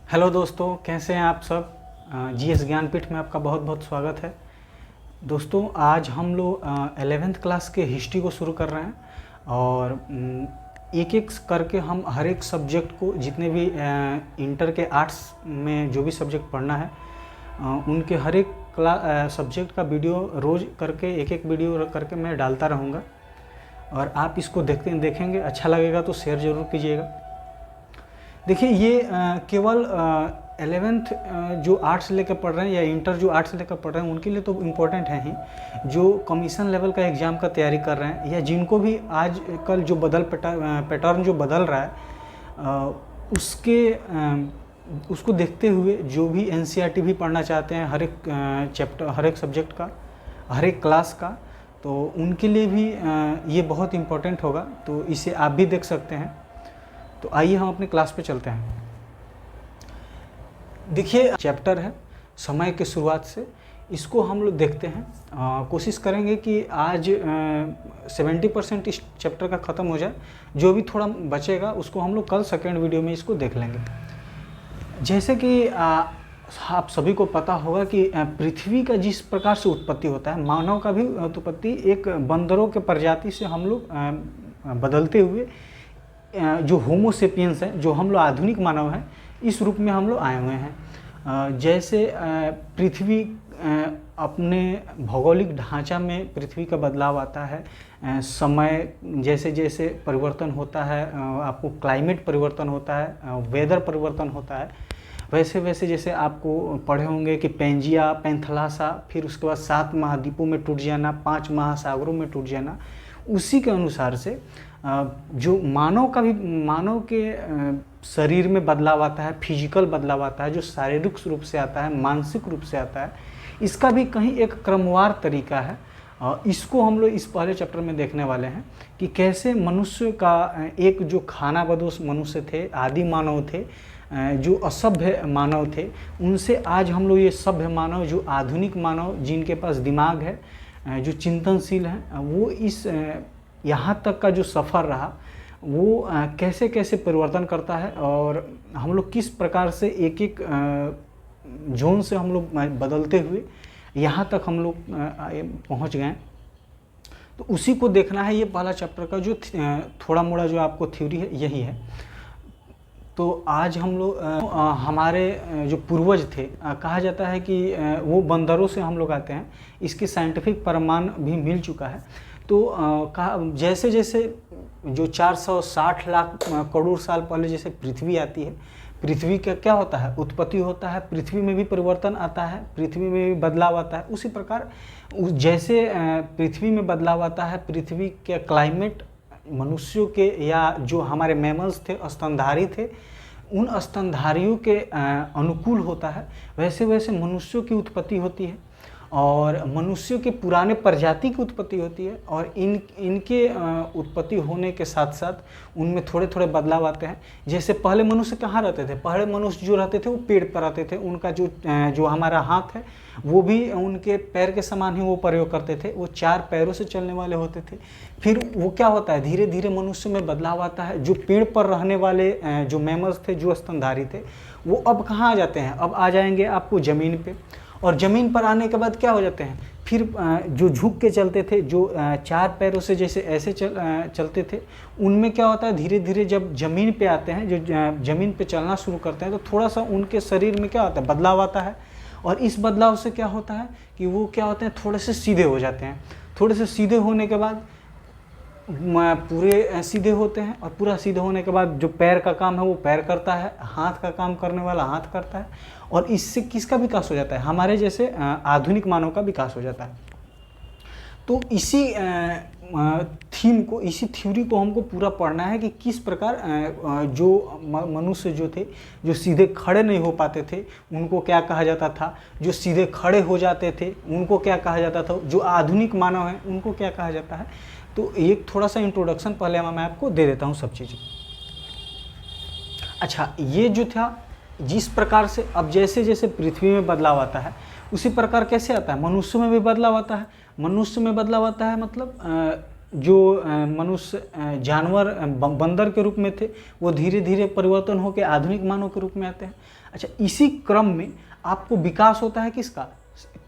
Hello दोस्तों, कैसे हैं आप सब। जीएस ज्ञानपीठ में आपका बहुत बहुत स्वागत है। दोस्तों, आज हम लोग 11th क्लास के हिस्ट्री को शुरू कर रहे हैं और एक एक करके हम हर एक सब्जेक्ट को, जितने भी इंटर के आर्ट्स में जो भी सब्जेक्ट पढ़ना है उनके हर एक सब्जेक्ट का वीडियो रोज़ करके एक एक वीडियो करके मैं डालता रहूँगा और आप इसको देखेंगे। अच्छा लगेगा तो शेयर ज़रूर कीजिएगा। देखिए, ये केवल 11th जो आर्ट्स लेकर पढ़ रहे हैं या इंटर जो आर्ट्स लेकर पढ़ रहे हैं उनके लिए तो इम्पोर्टेंट है ही। जो कमीशन लेवल का एग्ज़ाम का तैयारी कर रहे हैं या जिनको भी आज कल जो पैटर्न जो बदल रहा है उसको देखते हुए जो भी एनसीईआरटी भी पढ़ना चाहते हैं, हर एक चैप्टर, हर एक सब्जेक्ट का, हर एक क्लास का, तो उनके लिए भी ये बहुत इम्पोर्टेंट होगा। तो इसे आप भी देख सकते हैं। तो आइए हम अपने क्लास पे चलते हैं। देखिए, चैप्टर है समय के शुरुआत से, इसको हम लोग देखते हैं। कोशिश करेंगे कि आज 70% इस चैप्टर का ख़त्म हो जाए। जो भी थोड़ा बचेगा उसको हम लोग कल सेकेंड वीडियो में इसको देख लेंगे। जैसे कि आप सभी को पता होगा कि पृथ्वी का जिस प्रकार से उत्पत्ति होता है, मानव का भी उत्पत्ति एक बंदरों के प्रजाति से हम लोग बदलते हुए जो होमो सेपियंस है, जो हम लोग आधुनिक मानव हैं, इस रूप में हम लोग आए हुए हैं। जैसे पृथ्वी अपने भौगोलिक ढांचा में पृथ्वी का बदलाव आता है, समय जैसे जैसे परिवर्तन होता है, आपको क्लाइमेट परिवर्तन होता है, वेदर परिवर्तन होता है, वैसे वैसे जैसे आपको पढ़े होंगे कि पेंजिया, पैंथलासा, फिर उसके बाद 7 महाद्वीपों में टूट जाना, 5 महासागरों में टूट जाना, उसी के अनुसार से जो मानव के शरीर में बदलाव आता है, फिजिकल बदलाव आता है, जो शारीरिक रूप से आता है, मानसिक रूप से आता है, इसका भी कहीं एक क्रमवार तरीका है। इसको हम लोग इस पहले चैप्टर में देखने वाले हैं कि कैसे मनुष्य का एक जो खानाबदोश मनुष्य थे, आदि मानव थे, जो असभ्य मानव थे, उनसे आज हम लोग ये सभ्य मानव, जो आधुनिक मानव, जिनके पास दिमाग है, जो चिंतनशील हैं, वो इस यहाँ तक का जो सफ़र रहा वो कैसे कैसे परिवर्तन करता है और हम लोग किस प्रकार से एक एक जोन से हम लोग बदलते हुए यहाँ तक हम लोग पहुँच गए। तो उसी को देखना है। ये पहला चैप्टर का जो थोड़ा मोड़ा जो आपको थ्योरी है यही है। तो आज हम लोग हमारे जो पूर्वज थे, कहा जाता है कि वो बंदरों से हम लोग आते हैं। इसके साइंटिफिक प्रमाण भी मिल चुका है। तो जैसे जैसे जो 460 लाख करोड़ साल पहले जैसे पृथ्वी आती है, पृथ्वी का क्या होता है, उत्पत्ति होता है, पृथ्वी में भी परिवर्तन आता है, पृथ्वी में भी बदलाव आता है। उसी प्रकार जैसे पृथ्वी में बदलाव आता है, पृथ्वी के क्लाइमेट मनुष्यों के या जो हमारे मैमल्स थे, स्तनधारी थे, उन स्तनधारियों के अनुकूल होता है, वैसे वैसे मनुष्यों की उत्पत्ति होती है और मनुष्यों के पुराने प्रजाति की उत्पत्ति होती है। और इनके उत्पत्ति होने के साथ साथ उनमें थोड़े थोड़े बदलाव आते हैं। जैसे पहले मनुष्य कहाँ रहते थे? पहले मनुष्य जो रहते थे वो पेड़ पर रहते थे। उनका जो हमारा हाथ है वो भी उनके पैर के समान ही वो प्रयोग करते थे। वो 4 पैरों से चलने वाले होते थे। फिर वो क्या होता है, धीरे धीरे मनुष्य में बदलाव आता है। जो पेड़ पर रहने वाले जो मैमल्स थे, जो स्तनधारी थे, वो अब कहाँ आ जाते हैं? अब आ जाएंगे आपको ज़मीन पे। और ज़मीन पर आने के बाद क्या हो जाते हैं? फिर जो झुक के चलते थे, जो 4 पैरों से जैसे ऐसे चलते थे, उनमें क्या होता है, धीरे धीरे जब ज़मीन पे आते हैं, जो ज़मीन पे चलना शुरू करते हैं, तो थोड़ा सा उनके शरीर में क्या होता है, बदलाव आता है। और इस बदलाव से क्या होता है कि वो क्या होते हैं, थोड़े से सीधे हो जाते हैं। थोड़े से सीधे होने के बाद पूरे सीधे होते हैं और पूरा सीधे होने के बाद जो पैर का काम है वो पैर करता है, हाथ का काम करने वाला हाथ करता है। और इससे किसका विकास हो जाता है? हमारे जैसे आधुनिक मानव का विकास हो जाता है। तो इसी थीम को, इसी थ्योरी को हमको पूरा पढ़ना है कि किस प्रकार जो मनुष्य जो थे, जो सीधे खड़े नहीं हो पाते थे, उनको क्या कहा जाता था। जो सीधे खड़े हो जाते थे उनको क्या कहा जाता था। जो आधुनिक मानव हैं उनको क्या कहा जाता है। तो एक थोड़ा सा इंट्रोडक्शन पहले मैं आपको दे देता हूँ सब चीज़ें। अच्छा, ये जो था, जिस प्रकार से अब जैसे जैसे पृथ्वी में बदलाव आता है, उसी प्रकार कैसे आता है, मनुष्य में भी बदलाव आता है। मनुष्य में बदलाव आता है मतलब जो मनुष्य जानवर बंदर के रूप में थे, वो धीरे धीरे परिवर्तन होकर आधुनिक मानव के रूप में आते हैं। अच्छा, इसी क्रम में आपको विकास होता है किसका,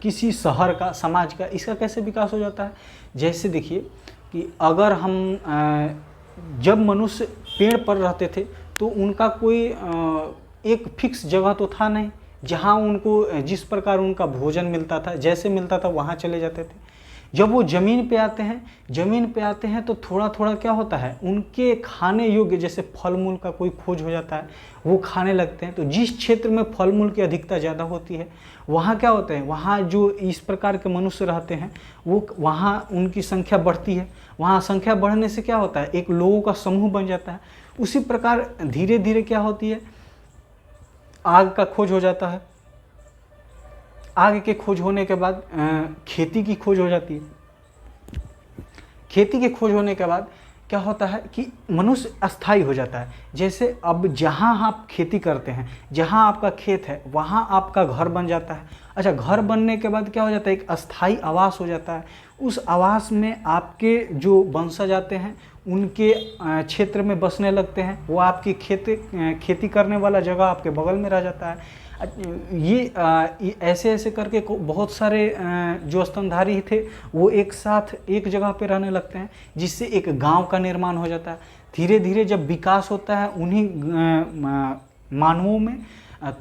किसी शहर का, समाज का। इसका कैसे विकास हो जाता है, जैसे देखिए कि अगर हम जब मनुष्य पेड़ पर रहते थे तो उनका कोई एक फिक्स जगह तो था नहीं जहाँ उनको जिस प्रकार उनका भोजन मिलता था, जैसे मिलता था वहाँ चले जाते थे। जब वो ज़मीन पे आते हैं तो थोड़ा थोड़ा क्या होता है, उनके खाने योग्य जैसे फल मूल का कोई खोज हो जाता है, वो खाने लगते हैं। तो जिस क्षेत्र में फल मूल की अधिकता ज़्यादा होती है वहाँ क्या होता है, वहाँ जो इस प्रकार के मनुष्य रहते हैं वो वहाँ उनकी संख्या बढ़ती है। वहाँ संख्या बढ़ने से क्या होता है, एक लोगों का समूह बन जाता है। उसी प्रकार धीरे धीरे क्या होती है, आग का खोज हो जाता है। आग के खोज होने के बाद खेती की खोज हो जाती है। खेती के खोज होने के बाद क्या होता है कि मनुष्य अस्थायी हो जाता है। जैसे अब जहाँ आप खेती करते हैं, जहाँ आपका खेत है, वहाँ आपका घर बन जाता है। अच्छा, घर बनने के बाद क्या हो जाता है, एक अस्थायी आवास हो जाता है। उस आवास में आपके जो वंशज आते हैं उनके क्षेत्र में बसने लगते हैं। वो आपकी खेती करने वाला जगह आपके बगल में रह जाता है। ये ऐसे ऐसे करके बहुत सारे जो स्तनधारी थे वो एक साथ एक जगह पे रहने लगते हैं, जिससे एक गांव का निर्माण हो जाता है। धीरे धीरे जब विकास होता है उन्हीं मानवों में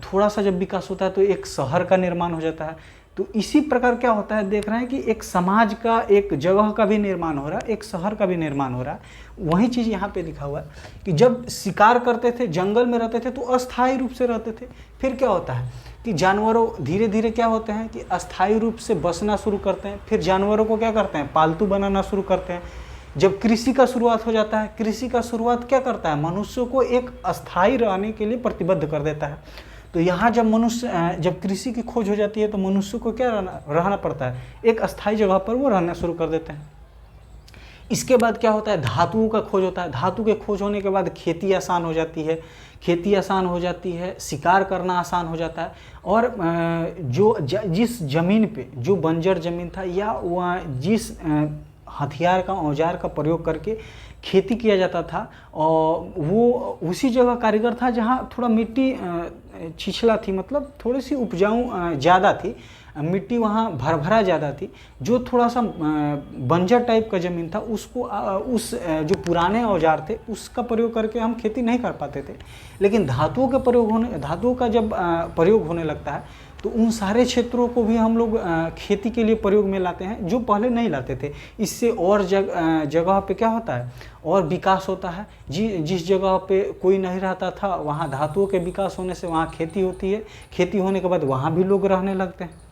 थोड़ा सा जब विकास होता है तो एक शहर का निर्माण हो जाता है। तो इसी प्रकार क्या होता है, देख रहे हैं कि एक समाज का, एक जगह का भी निर्माण हो रहा है, एक शहर का भी निर्माण हो रहा है। वही चीज़ यहाँ पे लिखा हुआ है कि जब शिकार करते थे, जंगल में रहते थे तो अस्थायी रूप से रहते थे। फिर क्या होता है कि जानवरों धीरे धीरे क्या होते हैं कि अस्थायी रूप से बसना शुरू करते हैं। फिर जानवरों को क्या करते हैं, पालतू बनाना शुरू करते हैं। जब कृषि का शुरुआत हो जाता है, कृषि का शुरुआत क्या करता है, मनुष्यों को एक अस्थायी रहने के लिए प्रतिबद्ध कर देता है। तो यहाँ जब कृषि की खोज हो जाती है तो मनुष्य को क्या रहना पड़ता है, एक अस्थायी जगह पर वो रहना शुरू कर देते हैं। इसके बाद क्या होता है, धातुओं का खोज होता है। धातु के खोज होने के बाद खेती आसान हो जाती है, शिकार करना आसान हो जाता है। और जिस ज़मीन पे जो बंजर ज़मीन था या वह जिस हथियार का, औजार का प्रयोग करके खेती किया जाता था, और वो उसी जगह कारीगर था जहाँ थोड़ा मिट्टी छिछला थी, मतलब थोड़ी सी उपजाऊ ज़्यादा थी, मिट्टी वहाँ भरभरा ज़्यादा थी। जो थोड़ा सा बंजर टाइप का ज़मीन था उसको उस जो पुराने औजार थे उसका प्रयोग करके हम खेती नहीं कर पाते थे। लेकिन धातुओं का जब प्रयोग होने लगता है तो उन सारे क्षेत्रों को भी हम लोग खेती के लिए प्रयोग में लाते हैं, जो पहले नहीं लाते थे। इससे और जगह पे क्या होता है, और विकास होता है। जिस जगह पे कोई नहीं रहता था वहाँ धातुओं के विकास होने से वहाँ खेती होती है। खेती होने के बाद वहाँ भी लोग रहने लगते हैं।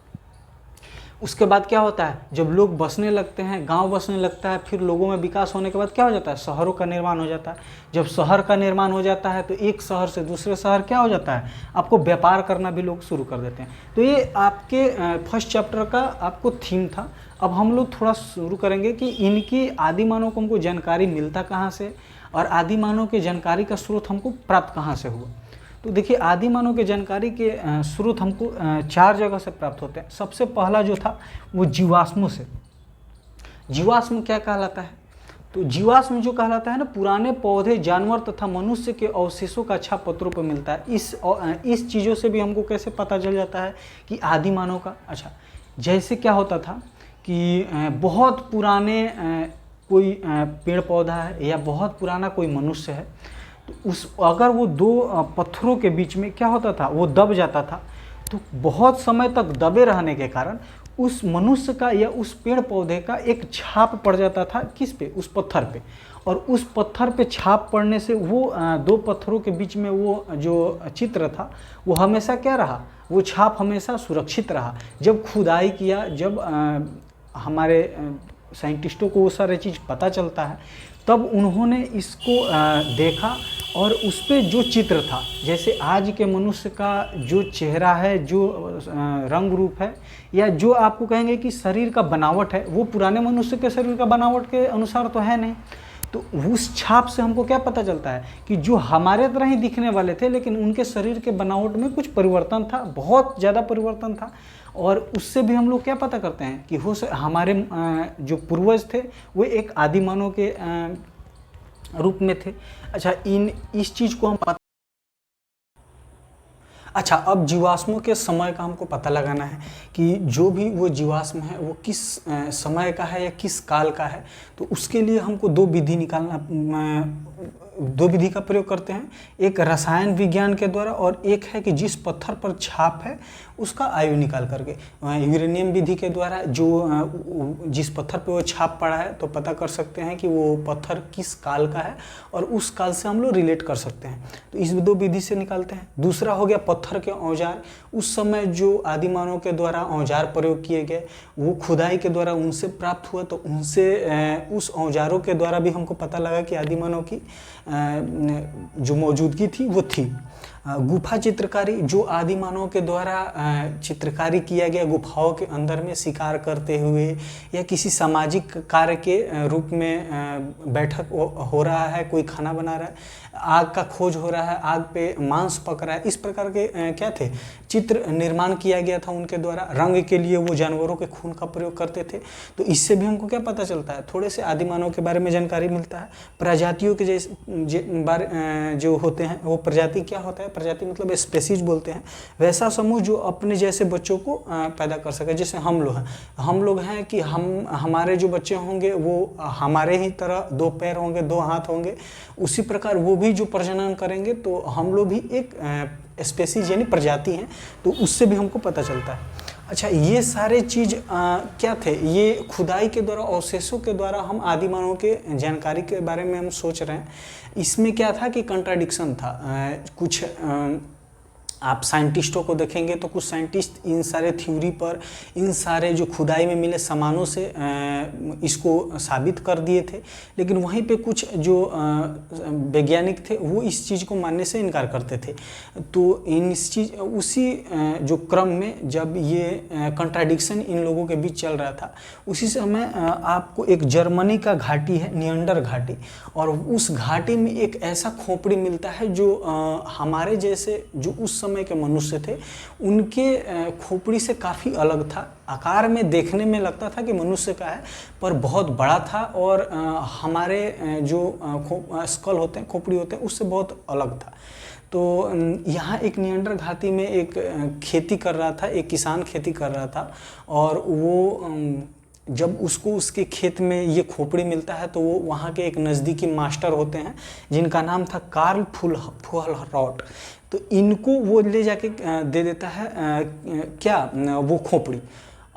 उसके बाद क्या होता है, जब लोग बसने लगते हैं, गांव बसने लगता है, फिर लोगों में विकास होने के बाद क्या हो जाता है, शहरों का निर्माण हो जाता है। जब शहर का निर्माण हो जाता है तो एक शहर से दूसरे शहर क्या हो जाता है, आपको व्यापार करना भी लोग शुरू कर देते हैं। तो ये आपके फर्स्ट चैप्टर का आपको थीम था। अब हम लोग थोड़ा शुरू करेंगे कि इनकी आदि मानव को हमको जानकारी मिलता कहाँ से, और आदि मानव की जानकारी का स्रोत हमको प्राप्त कहाँ से हुआ। तो देखिए, आदि मानव के जानकारी के स्रोत हमको 4 जगह से प्राप्त होते हैं। सबसे पहला जो था वो जीवाश्मों से। जीवाश्म क्या कहलाता है, तो जीवाश्म जो कहलाता है ना, पुराने पौधे, जानवर तथा मनुष्य के अवशेषों का छाप पत्रों पर मिलता है। इस चीज़ों से भी हमको कैसे पता चल जाता है कि आदि मानव का। अच्छा, जैसे क्या होता था कि बहुत पुराने कोई पेड़ पौधा है या बहुत पुराना कोई मनुष्य है, तो अगर वो 2 पत्थरों के बीच में क्या होता था, वो दब जाता था। तो बहुत समय तक दबे रहने के कारण उस मनुष्य का या उस पेड़ पौधे का एक छाप पड़ जाता था, किस पे, उस पत्थर पे। और उस पत्थर पे छाप पड़ने से वो 2 पत्थरों के बीच में वो जो चित्र था वो हमेशा क्या रहा, वो छाप हमेशा सुरक्षित रहा। जब खुदाई किया, जब हमारे साइंटिस्टों को वो सारे चीज़ पता चलता है, तब उन्होंने इसको देखा और उस पर जो चित्र था, जैसे आज के मनुष्य का जो चेहरा है, जो रंग रूप है, या जो आपको कहेंगे कि शरीर का बनावट है, वो पुराने मनुष्य के शरीर का बनावट के अनुसार तो है नहीं। तो उस छाप से हमको क्या पता चलता है कि जो हमारे तरह ही दिखने वाले थे, लेकिन उनके शरीर के बनावट में कुछ परिवर्तन था, बहुत ज़्यादा परिवर्तन था। और उससे भी हम लोग क्या पता करते हैं कि हमारे जो पूर्वज थे वो एक आदि मानव के रूप में थे। अच्छा, इस चीज़ को हम अच्छा, अब जीवाश्मों के समय का हमको पता लगाना है कि जो भी वो जीवाश्म है वो किस समय का है या किस काल का है। तो उसके लिए हमको दो विधि का प्रयोग करते हैं, एक रसायन विज्ञान के द्वारा और एक है कि जिस पत्थर पर छाप है उसका आयु निकाल करके। यूरेनियम विधि के द्वारा जिस पत्थर पे वो छाप पड़ा है तो पता कर सकते हैं कि वो पत्थर किस काल का है और उस काल से हम लोग रिलेट कर सकते हैं। तो इस दो विधि से निकालते हैं। दूसरा हो गया पत्थर के औजार। उस समय जो आदि मानव के द्वारा औजार प्रयोग किए गए वो खुदाई के द्वारा उनसे प्राप्त हुआ, तो उनसे उस औजारों के द्वारा भी हमको पता लगा कि आदि मानव की जो मौजूदगी थी वो थी। गुफा चित्रकारी, जो आदि मानव के द्वारा चित्रकारी किया गया गुफाओं के अंदर में शिकार करते हुए या किसी सामाजिक कार्य के रूप में बैठक हो रहा है, कोई खाना बना रहा है, आग का खोज हो रहा है, आग पे मांस पक रहा है, इस प्रकार के क्या थे चित्र निर्माण किया गया था उनके द्वारा। रंग के लिए वो जानवरों के खून का प्रयोग करते थे। तो इससे भी हमको क्या पता चलता है, थोड़े से आदि मानव के बारे में जानकारी मिलता है। प्रजातियों के जो होते हैं वो प्रजाति क्या होता है, प्रजाति मतलब स्पेसीज बोलते हैं, वैसा समूह जो अपने जैसे बच्चों को पैदा कर सके। जैसे हम लोग हैं कि हमारे जो बच्चे होंगे वो हमारे ही तरह दो पैर होंगे, दो हाथ होंगे, उसी प्रकार वो भी जो प्रजनन करेंगे तो हम लोग भी एक स्पेसीज यानी प्रजाति हैं। तो उससे भी हमको पता चलता है। अच्छा, ये सारे चीज़ क्या थे, ये खुदाई के द्वारा, अवशेषों के द्वारा हम आदि मानव के जानकारी के बारे में हम सोच रहे हैं। इसमें क्या था कि कंट्राडिक्शन था। कुछ आप साइंटिस्टों को देखेंगे तो कुछ साइंटिस्ट इन सारे थ्योरी पर, इन सारे जो खुदाई में मिले सामानों से इसको साबित कर दिए थे, लेकिन वहीं पे कुछ जो वैज्ञानिक थे वो इस चीज़ को मानने से इनकार करते थे। तो उसी जो क्रम में जब ये कंट्राडिक्शन इन लोगों के बीच चल रहा था, उसी समय आपको एक जर्मनी का घाटी है, नियंडर घाटी, और उस घाटी में एक ऐसा खोपड़ी मिलता है जो हमारे जैसे जो उस समय के मनुष्य थे उनके खोपड़ी से काफ़ी अलग था। आकार में देखने में लगता था कि मनुष्य का है, पर बहुत बड़ा था और हमारे जो स्कल होते हैं, खोपड़ी होते हैं, उससे बहुत अलग था। तो यहाँ एक नियंडर घाटी में एक खेती कर रहा था, एक किसान खेती कर रहा था, और वो जब उसको उसके खेत में ये खोपड़ी मिलता है तो वो वहाँ के एक नज़दीकी मास्टर होते हैं जिनका नाम था कार्ल फुहलरॉट। तो इनको वो ले जाके दे देता है क्या वो खोपड़ी।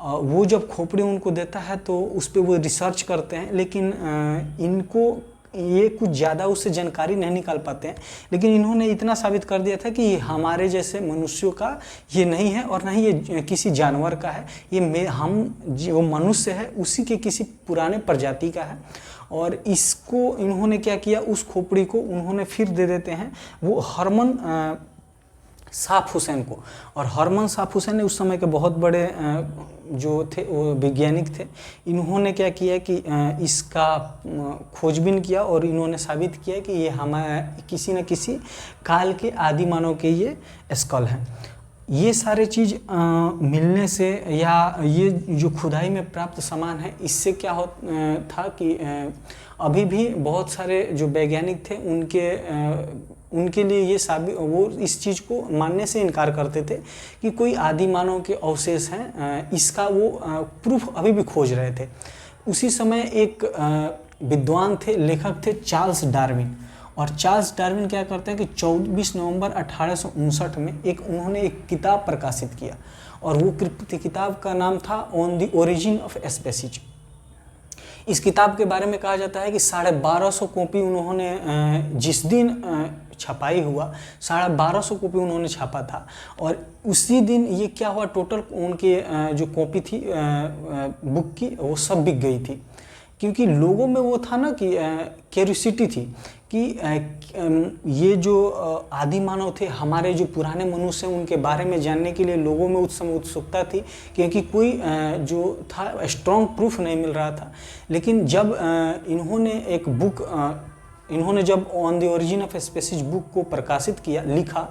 वो जब खोपड़ी उनको देता है तो उस पर वो रिसर्च करते हैं, लेकिन इनको ये कुछ ज़्यादा उससे जानकारी नहीं निकाल पाते हैं। लेकिन इन्होंने इतना साबित कर दिया था कि ये हमारे जैसे मनुष्यों का ये नहीं है और नहीं ये किसी जानवर का है, ये हम जो मनुष्य है उसी के किसी पुराने प्रजाति का है। और इसको इन्होंने क्या किया, उस खोपड़ी को उन्होंने फिर दे देते हैं वो हरमन साफ हुसैन को। और हरमन साफ हुसैन ने उस समय के बहुत बड़े जो थे वो वैज्ञानिक थे। इन्होंने क्या किया कि इसका खोजबीन किया और इन्होंने साबित किया कि ये हमारे किसी न किसी काल के आदि मानव के ये स्कल हैं। ये सारे चीज़ मिलने से या ये जो खुदाई में प्राप्त सामान है, इससे क्या था कि अभी भी बहुत सारे जो वैज्ञानिक थे उनके लिए ये वो इस चीज़ को मानने से इनकार करते थे कि कोई आदि मानव के अवशेष हैं। इसका वो प्रूफ अभी भी खोज रहे थे। उसी समय एक विद्वान थे, लेखक थे चार्ल्स डार्विन। और चार्ल्स डार्विन क्या करते हैं कि 24 नवंबर 1859 में उन्होंने एक किताब प्रकाशित किया, और वो किताब का नाम था on the origin of species. इस किताब के बारे में कहा जाता है कि 1250 कॉपी उन्होंने जिस दिन छपाई हुआ 1250 कॉपी उन्होंने छापा था, और उसी दिन ये क्या हुआ, टोटल उनके जो कॉपी थी बुक की वो सब बिक गई थी। क्योंकि लोगों में वो था ना कि क्यूरियोसिटी थी कि ये जो आदि मानव थे, हमारे जो पुराने मनुष्य हैं, उनके बारे में जानने के लिए लोगों में उस समय उत्सुकता थी, क्योंकि कोई जो था स्ट्रॉन्ग प्रूफ नहीं मिल रहा था। लेकिन जब इन्होंने एक बुक इन्होंने जब on the origin of species book को प्रकाशित किया, लिखा,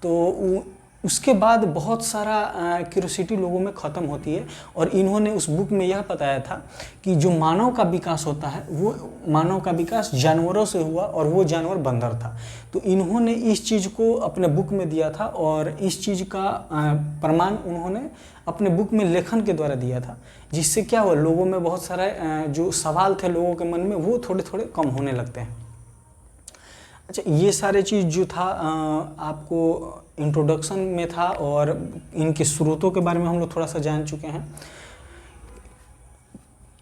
तो उसके बाद बहुत सारा क्यूरियोसिटी लोगों में ख़त्म होती है। और इन्होंने उस बुक में यह बताया था कि जो मानव का विकास होता है, वो मानव का विकास जानवरों से हुआ, और वो जानवर बंदर था। तो इन्होंने इस चीज़ को अपने बुक में दिया था, और इस चीज़ का प्रमाण उन्होंने अपने बुक में लेखन के द्वारा दिया था, जिससे क्या हुआ, लोगों में बहुत सारे जो सवाल थे लोगों के मन में, वो थोड़े थोड़े कम होने लगते हैं। अच्छा, ये सारे चीज़ जो था आपको इंट्रोडक्शन में था, और इनके स्रोतों के बारे में हम लोग थोड़ा सा जान चुके हैं।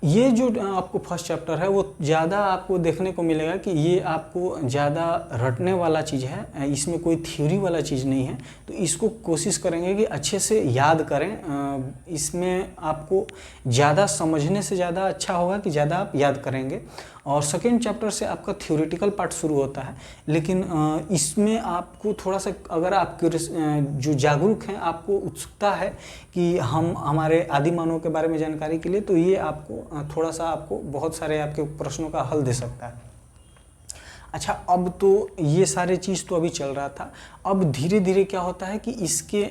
ये जो आपको फर्स्ट चैप्टर है, वो ज़्यादा आपको देखने को मिलेगा कि ये आपको ज़्यादा रटने वाला चीज़ है, इसमें कोई थ्योरी वाला चीज़ नहीं है। तो इसको कोशिश करेंगे कि अच्छे से याद करें। इसमें आपको ज़्यादा समझने से ज़्यादा अच्छा होगा कि ज़्यादा आप याद करेंगे। और सेकेंड चैप्टर से आपका थ्योरेटिकल पार्ट शुरू होता है, लेकिन इसमें आपको थोड़ा सा, अगर आप जो जागरूक हैं, आपको उत्सुकता है कि हम हमारे आदि मानव के बारे में जानकारी के लिए, तो ये आपको थोड़ा सा आपको बहुत सारे आपके प्रश्नों का हल दे सकता है। अच्छा, अब तो ये सारे चीज़ तो अभी चल रहा था। अब धीरे धीरे क्या होता है कि इसके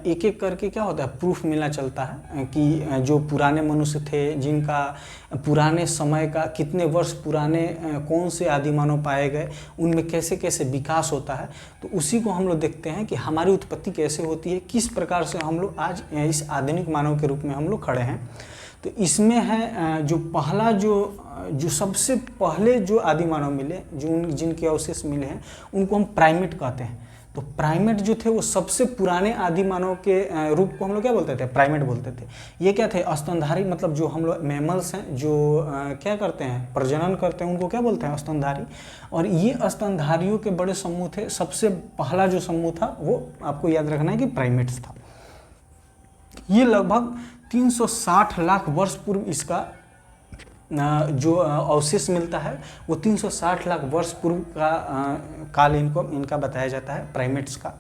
एक एक करके क्या होता है, प्रूफ मिलना चलता है कि जो पुराने मनुष्य थे, जिनका पुराने समय का कितने वर्ष पुराने कौन से आदि मानव पाए गए, उनमें कैसे कैसे विकास होता है। तो उसी को हम लोग देखते हैं कि हमारी उत्पत्ति कैसे होती है, किस प्रकार से हम लोग आज इस आधुनिक मानव के रूप में हम लोग खड़े हैं। तो इसमें है जो पहला जो सबसे पहले जो आदि मानव मिले, जिनके अवशेष मिले हैं, उनको हम प्राइमेट कहते हैं। तो प्राइमेट जो थे, वो सबसे पुराने आदि मानव के रूप को हम लोग क्या बोलते थे, प्राइमेट बोलते थे। ये क्या थे, स्तनधारी, मतलब जो हम लोग मैमल्स हैं, जो क्या करते हैं, प्रजनन करते हैं, उनको क्या बोलते हैं, स्तनधारी। और ये स्तनधारियों के बड़े समूह थे। सबसे पहला जो समूह था, वो आपको याद रखना है कि प्राइमेट्स था। ये लगभग 360 लाख वर्ष पूर्व इसका जो अवशेष मिलता है, वो 360 लाख वर्ष पूर्व का काल इनका बताया जाता है, प्राइमेट्स का।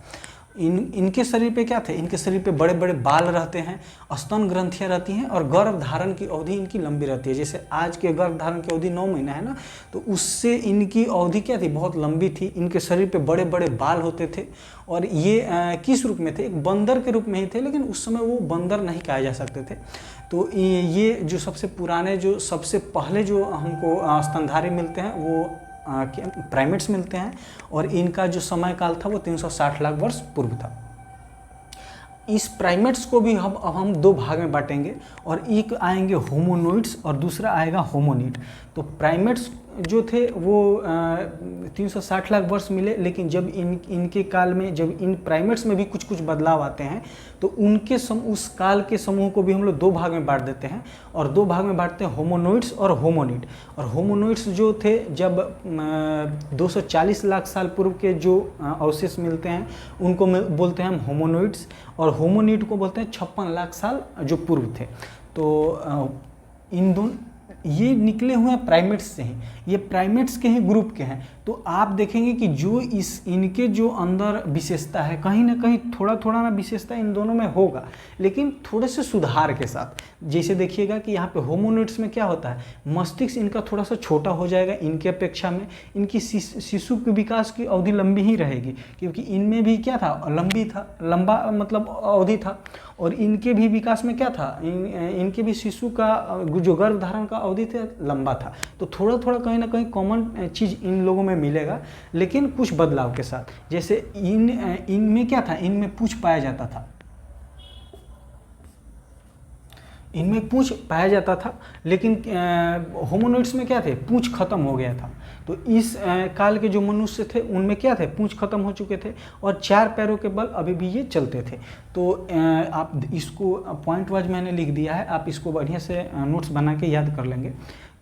इनके शरीर पे क्या थे, इनके शरीर पे बड़े बड़े बाल रहते हैं, स्तन ग्रंथियां रहती हैं, और गर्भ धारण की अवधि इनकी लंबी रहती है। जैसे आज के गर्भ धारण की अवधि 9 महीना है ना, तो उससे इनकी अवधि क्या थी, बहुत लंबी थी। इनके शरीर पे बड़े बड़े बाल होते थे, और ये किस रूप में थे, एक बंदर के रूप में ही थे, लेकिन उस समय वो बंदर नहीं कहे जा सकते थे। तो ये जो सबसे पुराने, जो सबसे पहले जो हमको स्तनधारी मिलते हैं, वो प्राइमेट्स मिलते हैं, और इनका जो समय काल था वो 360 लाख वर्ष पूर्व था। इस प्राइमेट्स को भी अब हम 2 भाग में बांटेंगे, और एक आएंगे होमोनोइड्स और दूसरा आएगा होमोनिड। तो प्राइमेट्स जो थे वो 360 लाख वर्ष मिले, लेकिन जब इनके काल में, जब इन प्राइमेट्स में भी कुछ कुछ बदलाव आते हैं, तो उनके उस काल के समूह को भी हम लोग 2 भाग में बांट देते हैं, और 2 भाग में बांटते हैं, होमोनोइड्स और होमोनिड। और होमोनोइड्स जो थे, जब 240 लाख साल पूर्व के जो अवशेष मिलते हैं, उनको बोलते हैं हम होमोनोइड्स, और होमोनिड को बोलते हैं 56 लाख साल जो पूर्व थे। तो इन दोनों, ये निकले हुए हैं प्राइमेट्स से ही, ये प्राइमेट्स के ही ग्रुप के हैं। तो आप देखेंगे कि जो इनके जो अंदर विशेषता है, कहीं ना कहीं थोड़ा थोड़ा ना विशेषता इन दोनों में होगा, लेकिन थोड़े से सुधार के साथ। जैसे देखिएगा कि यहाँ पे होमोनिड्स में क्या होता है, मस्तिष्क इनका थोड़ा सा छोटा हो जाएगा इनके अपेक्षा में। इनकी शिशु के विकास की अवधि लंबी ही रहेगी, क्योंकि इनमें भी क्या था, लंबा मतलब अवधि था। और इनके भी विकास में क्या था, इनके भी शिशु का जो गर्भ धारण का अवधि थे, लंबा था। तो थोड़ा थोड़ा कहीं ना कहीं कॉमन चीज़ इन लोगों में मिलेगा, लेकिन कुछ बदलाव के साथ। जैसे इनमें क्या था, इनमें पूंछ पाया जाता था, इनमें पूंछ पाया जाता था, लेकिन होमोनोइड्स में क्या थे, पूंछ खत्म हो गया था। तो इस काल के जो मनुष्य थे, उनमें क्या थे, पूंछ खत्म हो चुके थे, और 4 पैरों के बल अभी भी ये चलते थे। तो आप इसको पॉइंट वाइज मैंने लिख दिया है, आप इसको बढ़िया से नोट्स बना के याद कर लेंगे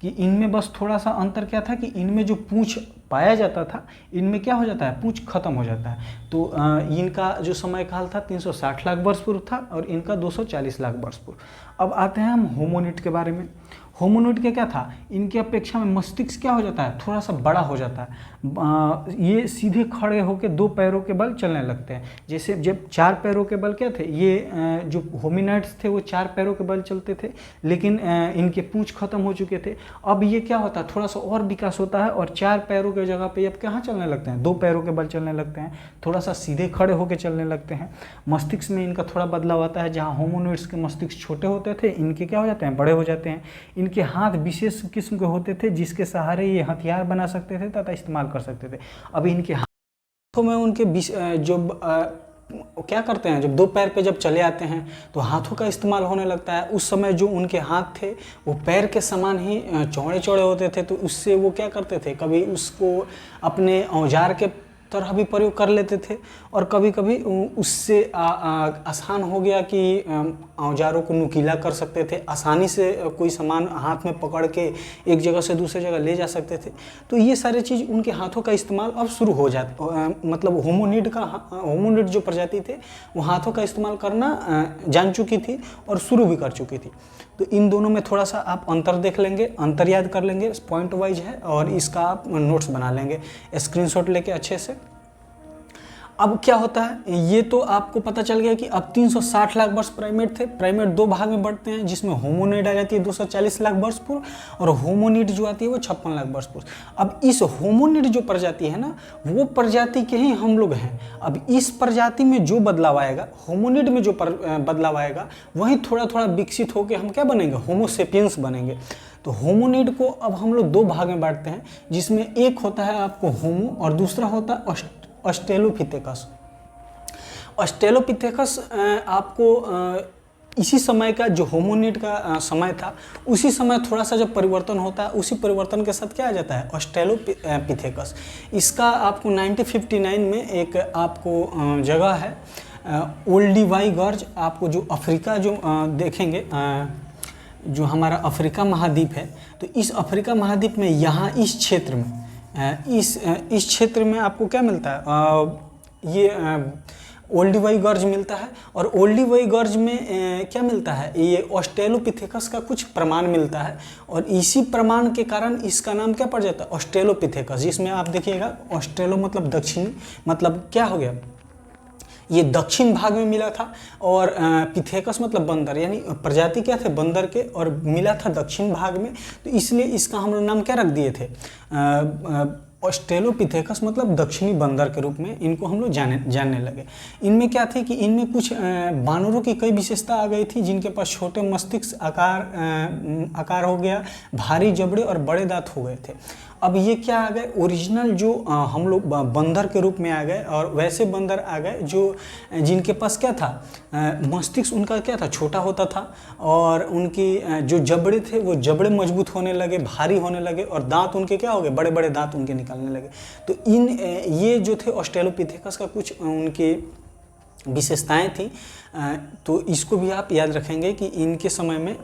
कि इनमें बस थोड़ा सा अंतर क्या था कि इनमें जो पूंछ पाया जाता था, इनमें क्या हो जाता है, पूंछ खत्म हो जाता है। तो इनका जो समय काल था 360 लाख वर्ष पूर्व था, और इनका 240 लाख वर्ष पूर्व। अब आते हैं हम होमोनिड के बारे में। होमोनिड के क्या था, इनकी अपेक्षा में मस्तिष्क क्या हो जाता है, थोड़ा सा बड़ा हो जाता है। ये सीधे खड़े होकर 2 पैरों के बल चलने लगते हैं। जैसे जब 4 पैरों के बल क्या थे, ये जो होमिनाइड्स थे वो 4 पैरों के बल चलते थे, लेकिन इनके पूंछ खत्म हो चुके थे। अब ये क्या होता है, थोड़ा सा और विकास होता है और 4 पैरों के जगह पे अब कहाँ चलने लगते हैं, 2 पैरों के बल चलने लगते हैं, थोड़ा सा सीधे खड़े होकर चलने लगते हैं। मस्तिष्क में इनका थोड़ा बदलाव आता है, जहाँ होमोनिड्स के मस्तिष्क छोटे होते थे, इनके क्या हो जाते हैं, बड़े हो जाते हैं। इनके हाथ विशेष किस्म के होते थे जिसके सहारे ये हथियार बना सकते थे तथा इस्तेमाल कर सकते थे। अब इनके हाथों में उनके जो क्या करते हैं, जब 2 पैर पे जब चले आते हैं तो हाथों का इस्तेमाल होने लगता है। उस समय जो उनके हाथ थे वो पैर के समान ही चौड़े चौड़े होते थे, तो उससे वो क्या करते थे, कभी उसको अपने औजार के तरह भी प्रयोग कर लेते थे और कभी कभी उससे आसान हो गया कि औजारों को नुकीला कर सकते थे, आसानी से कोई सामान हाथ में पकड़ के एक जगह से दूसरी जगह ले जा सकते थे। तो ये सारी चीज़ उनके हाथों का इस्तेमाल अब शुरू हो जाता, मतलब होमोनिड जो प्रजाति थे वो हाथों का इस्तेमाल करना जान चुकी थी और शुरू भी कर चुकी थी। तो इन दोनों में थोड़ा सा आप अंतर देख लेंगे, अंतर याद कर लेंगे, पॉइंट वाइज है और इसका आप नोट्स बना लेंगे स्क्रीनशॉट लेके अच्छे से। अब क्या होता है, ये तो आपको पता चल गया कि अब 360 लाख वर्ष प्राइमेट थे। प्राइमेट 2 भाग में बढ़ते हैं, जिसमें होमोनिड आ जाती है 240 लाख वर्ष पूर्व और होमोनिड जो आती है वो 56 लाख वर्ष पूर्व। अब इस होमोनिड जो प्रजाति है ना, वो प्रजाति के ही हम लोग हैं। अब इस प्रजाति में जो बदलाव आएगा, होमोनिड में जो बदलाव आएगा, वही थोड़ा थोड़ा विकसित होकर हम क्या बनेंगे, होमोसेपियंस बनेंगे। तो होमोनिड को अब हम लोग 2 भाग में बांटते हैं, जिसमें एक होता है आपको होमो और दूसरा होता है ऑस्ट्रेलोपिथेकस। ऑस्ट्रेलोपिथेकस आपको इसी समय का जो होमोनिड का समय था, उसी समय थोड़ा सा जब परिवर्तन होता है, उसी परिवर्तन के साथ क्या आ जाता है, ऑस्ट्रेलोपिथेकस। इसका आपको 1959 में एक आपको जगह है ओल्डीवाई गर्ज, आपको जो अफ्रीका जो देखेंगे, जो हमारा अफ्रीका महाद्वीप है, तो इस अफ्रीका महाद्वीप में यहाँ इस क्षेत्र में इस क्षेत्र में आपको क्या मिलता है, ये ओल्डीवाई गर्ज मिलता है। और ओल्डीवाई गर्ज में क्या मिलता है, ये ऑस्ट्रेलोपिथेकस का कुछ प्रमाण मिलता है और इसी प्रमाण के कारण इसका नाम क्या पड़ जाता है, ऑस्ट्रेलोपिथेकस। जिसमें आप देखिएगा ऑस्ट्रेलो मतलब दक्षिणी, मतलब क्या हो गया, ये दक्षिण भाग में मिला था और पिथेकस मतलब बंदर, यानी प्रजाति क्या थे, बंदर के, और मिला था दक्षिण भाग में, तो इसलिए इसका हम लोग नाम क्या रख दिए थे, ऑस्ट्रेलोपिथेकस मतलब दक्षिणी बंदर के रूप में इनको हम लोग जानने लगे। इनमें क्या थे कि इनमें कुछ बानरों की कई विशेषता आ गई थी, जिनके पास छोटे मस्तिष्क आकार हो गया, भारी जबड़े और बड़े दांत हो गए थे। अब ये क्या आ गए, ओरिजिनल जो हम लोग बंदर के रूप में आ गए और वैसे बंदर आ गए जो जिनके पास क्या था, मस्तिष्क उनका क्या था, छोटा होता था और उनकी जो जबड़े थे वो जबड़े मजबूत होने लगे, भारी होने लगे और दांत उनके क्या हो गए, बड़े बड़े दांत उनके निकलने लगे। तो ये जो थे ऑस्ट्रेलोपिथेकस का कुछ उनके विशेषताएं थी। तो इसको भी आप याद रखेंगे कि इनके समय में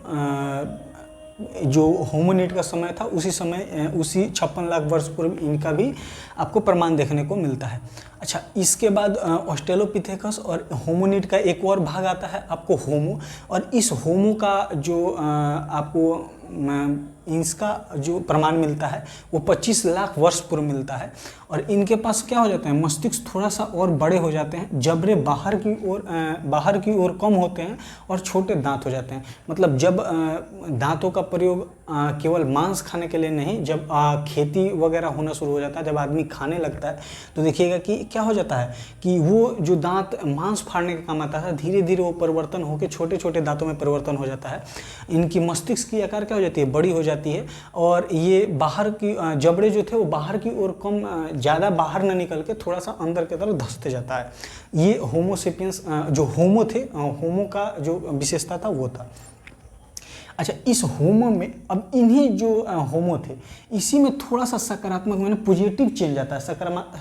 जो होमोनिड का समय था, उसी समय उसी 56 लाख वर्ष पूर्व इनका भी आपको प्रमाण देखने को मिलता है। अच्छा, इसके बाद ऑस्ट्रेलोपिथेकस और होमोनिड का एक और भाग आता है आपको होमो, और इस होमो का जो आपको इसका जो प्रमाण मिलता है वो 25 लाख वर्ष पूर्व मिलता है और इनके पास क्या हो जाता है, मस्तिष्क थोड़ा सा और बड़े हो जाते हैं, जबड़े बाहर की ओर कम होते हैं और छोटे दांत हो जाते हैं। मतलब जब दांतों का प्रयोग केवल मांस खाने के लिए नहीं, जब खेती वगैरह होना शुरू हो जाता है, जब आदमी खाने लगता है, तो देखिएगा कि क्या हो जाता है कि वो जो दांत मांस फाड़ने का काम आता है, धीरे धीरे वो परिवर्तन होकर छोटे छोटे दांतों में परिवर्तन हो जाता है। इनकी मस्तिष्क की आकार क्या हो जाती है, बड़ी हो जाती है और ये बाहर की जबड़े जो थे वो बाहर की ओर कम, ज़्यादा बाहर न निकल के थोड़ा सा अंदर की तरफ धंसते जाता है। ये होमोसेपियंस जो होमो थे, होमो का जो विशेषता था वो था। अच्छा, इस होमो में अब इन्हीं जो होमो थे, इसी में थोड़ा सा सकारात्मक मैंने पॉजिटिव चेंज आता है,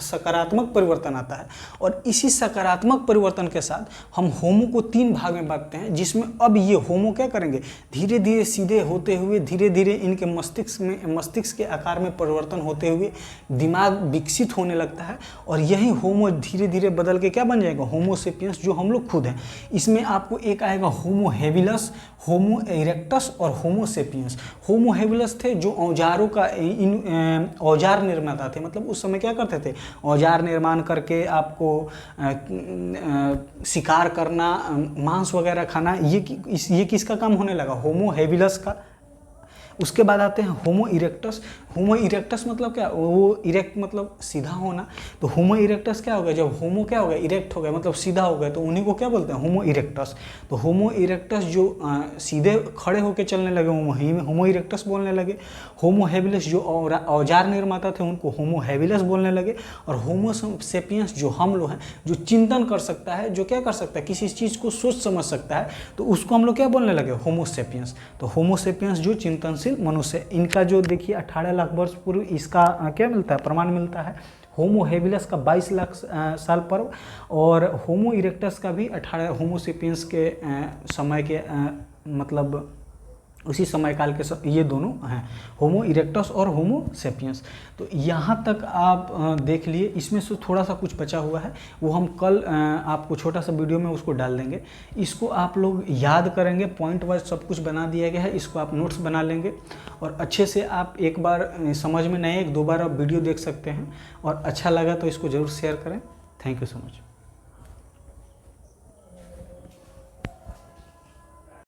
सकारात्मक परिवर्तन आता है और इसी सकारात्मक परिवर्तन के साथ हम होमो को 3 भाग में बांटते हैं, जिसमें अब ये होमो क्या करेंगे, धीरे धीरे सीधे होते हुए धीरे धीरे इनके मस्तिष्क के आकार में परिवर्तन होते हुए दिमाग विकसित होने लगता है और यही होमो धीरे धीरे बदल के क्या बन जाएगा, होमो सेपियंस, जो हम लोग खुद हैं। इसमें आपको एक आएगा होमो हेबिलस, होमो इरेक्टस इरेक्टस और होमो सेपियंस। होमो हेबिलस थे जो औजारों का औजार निर्माता थे, मतलब उस समय क्या करते थे, औजार निर्माण करके आपको शिकार करना, मांस वगैरह खाना, ये किसका काम होने लगा, होमो हेबिलस का। उसके बाद आते हैं होमो इरेक्टस। होमो इरेक्टस मतलब क्या, वो इरेक्ट मतलब सीधा होना, तो होमो इरेक्टस क्या हो गया, जब होमो क्या हो गया, इरेक्ट हो गया मतलब सीधा हो गया, तो उन्हीं को क्या बोलते हैं, होमो इरेक्टस। तो होमो इरेक्टस जो सीधे खड़े होकर चलने लगे, होमो इरेक्टस बोलने लगे। होमो हेबिलस जो औजार निर्माता थे उनको होमो हेबिलस बोलने लगे। और होमो सेपियंस जो हम लोग हैं, जो चिंतन कर सकता है, जो क्या कर सकता है, किसी चीज़ को सोच समझ सकता है, तो उसको हम लोग क्या बोलने लगे, होमो सेपियंस। तो होमो सेपियंस जो चिंतनशील मनुष्य, इनका जो देखिए 18 लाख वर्ष पूर्व इसका क्या मिलता है, प्रमाण मिलता है। होमो हेबिलस का 22 लाख साल पूर्व, और होमो इरेक्टस का भी 18, होमो सेपियंस के समय के मतलब उसी समय काल के ये दोनों हैं, होमो इरेक्टस और होमो सेपियंस। तो यहाँ तक आप देख लिए। इसमें से थोड़ा सा कुछ बचा हुआ है, वो हम कल आपको छोटा सा वीडियो में उसको डाल देंगे। इसको आप लोग याद करेंगे, पॉइंट वाइज सब कुछ बना दिया गया है, इसको आप नोट्स बना लेंगे और अच्छे से आप एक बार समझ में नहीं, एक दो बार आप वीडियो देख सकते हैं, और अच्छा लगा तो इसको ज़रूर शेयर करें। Thank you so much.